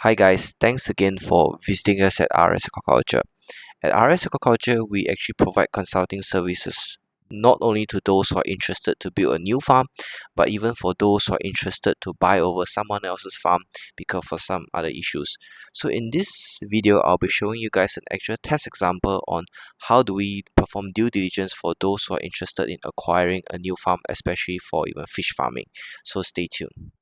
Hi guys, thanks again for visiting us at RS Aquaculture. At RS Aquaculture, we actually provide consulting services not only to those who are interested to build a new farm, but even for those who are interested to buy over someone else's farm because for some other issues. So in this video, I'll be showing you guys an actual test example on how do we perform due diligence for those who are interested in acquiring a new farm, especially for even fish farming. So stay tuned.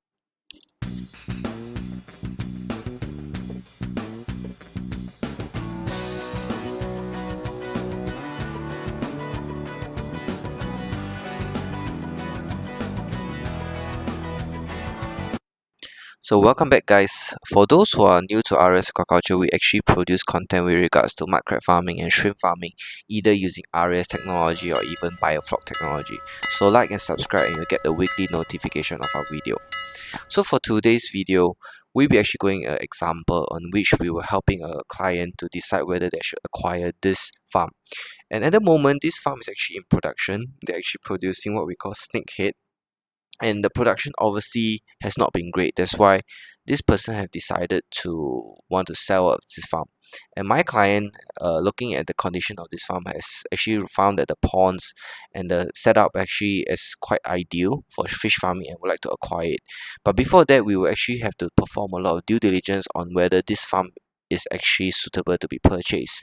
So welcome back guys. For those who are new to RS Aquaculture, we actually produce content with regards to mud crab farming and shrimp farming, either using RS technology or even biofloc technology. So like and subscribe and you'll get the weekly notification of our video. So for today's video, we'll be actually going an example on which we were helping a client to decide whether they should acquire this farm. And at the moment, this farm is actually in production. They're actually producing what we call snakehead, and the production obviously has not been great. That's why this person have decided to want to sell up this farm. And my client, looking at the condition of this farm, has actually found that the ponds and the setup actually is quite ideal for fish farming and would like to acquire it. But before that, we will actually have to perform a lot of due diligence on whether this farm is actually suitable to be purchased.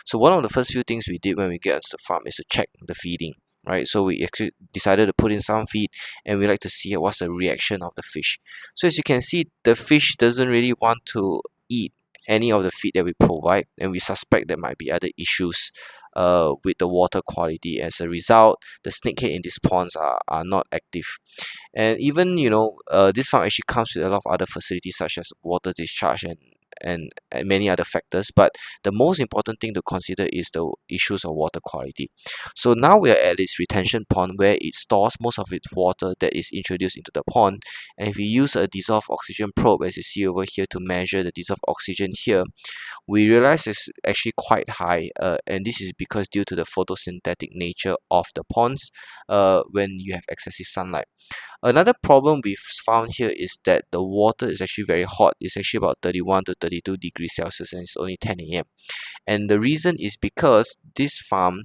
So one of the first few things we did when we get onto the farm is to check the feeding. Right, so we actually decided to put in some feed, and we like to see what's the reaction of the fish. So as you can see, the fish doesn't really want to eat any of the feed that we provide, and we suspect there might be other issues with the water quality. As a result, the snakehead in these ponds are not active. And even this farm actually comes with a lot of other facilities such as water discharge and many other factors, but the most important thing to consider is the issues of water quality. So now we are at this retention pond where it stores most of its water that is introduced into the pond. And if you use a dissolved oxygen probe, as you see over here, to measure the dissolved oxygen here, we realize it's actually quite high, and this is because due to the photosynthetic nature of the ponds when you have excessive sunlight. Another problem we've found here is that the water is actually very hot. It's actually about 31 to 32 degrees Celsius, and it's only 10 a.m. And the reason is because this farm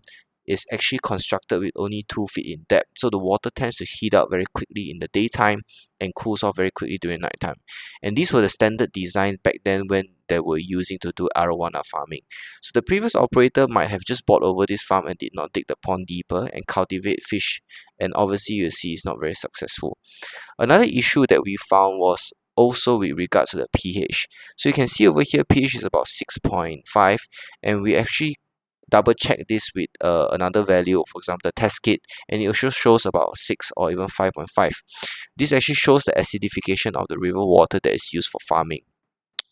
is actually constructed with only 2 feet in depth, so the water tends to heat up very quickly in the daytime and cools off very quickly during nighttime. And these were the standard designs back then when they were using to do arowana farming. So the previous operator might have just bought over this farm and did not dig the pond deeper and cultivate fish, and obviously you see it's not very successful. Another issue that we found was also with regards to the pH. So you can see over here pH is about 6.5, and we actually double check this with another value, for example the test kit, and it also shows about 6 or even 5.5. This actually shows the acidification of the river water that is used for farming.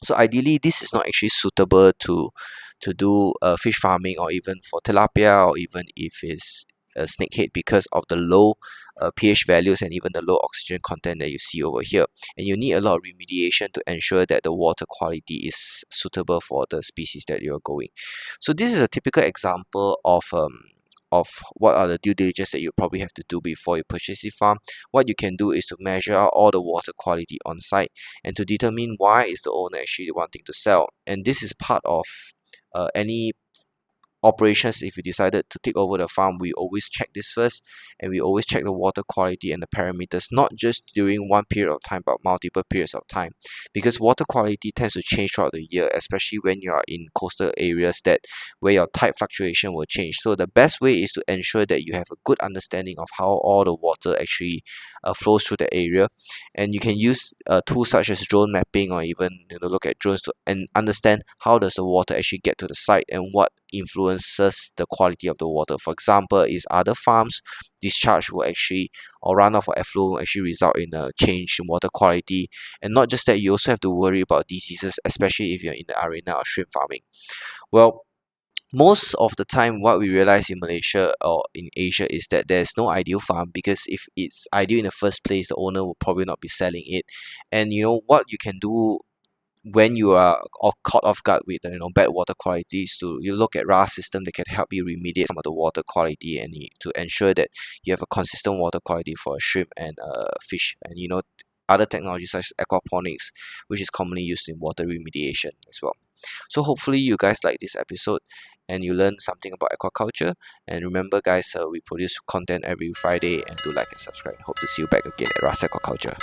So ideally this is not actually suitable to do fish farming, or even for tilapia, or even if it's a snakehead, because of the low pH values and even the low oxygen content that you see over here. And you need a lot of remediation to ensure that the water quality is suitable for the species that you're going. So this is a typical example of what are the due diligence that you probably have to do before you purchase the farm. What you can do is to measure out all the water quality on site and to determine why is the owner actually wanting to sell. And this is part of any operations. If you decided to take over the farm, we always check this first, and we always check the water quality and the parameters, not just during one period of time but multiple periods of time, because water quality tends to change throughout the year, especially when you are in coastal areas that where your tide fluctuation will change. So the best way is to ensure that you have a good understanding of how all the water actually flows through the area. And you can use tools such as drone mapping, or even look at drones to and understand how does the water actually get to the site and what influences the quality of the water. For example, is other farms discharge will actually, or runoff or effluent will actually result in a change in water quality. And not just that, you also have to worry about diseases, especially if you're in the arena of shrimp farming. Well, most of the time what we realize in Malaysia or in Asia is that there's no ideal farm, because if it's ideal in the first place, the owner will probably not be selling it. And what you can do when you are caught off guard with bad water quality is to you look at RAS system that can help you remediate some of the water quality, and to ensure that you have a consistent water quality for a shrimp and fish. And other technologies such as aquaponics, which is commonly used in water remediation as well. So hopefully you guys like this episode and you learn something about aquaculture. And remember guys, we produce content every Friday, and do like and subscribe. Hope to see you back again at Aquaculture.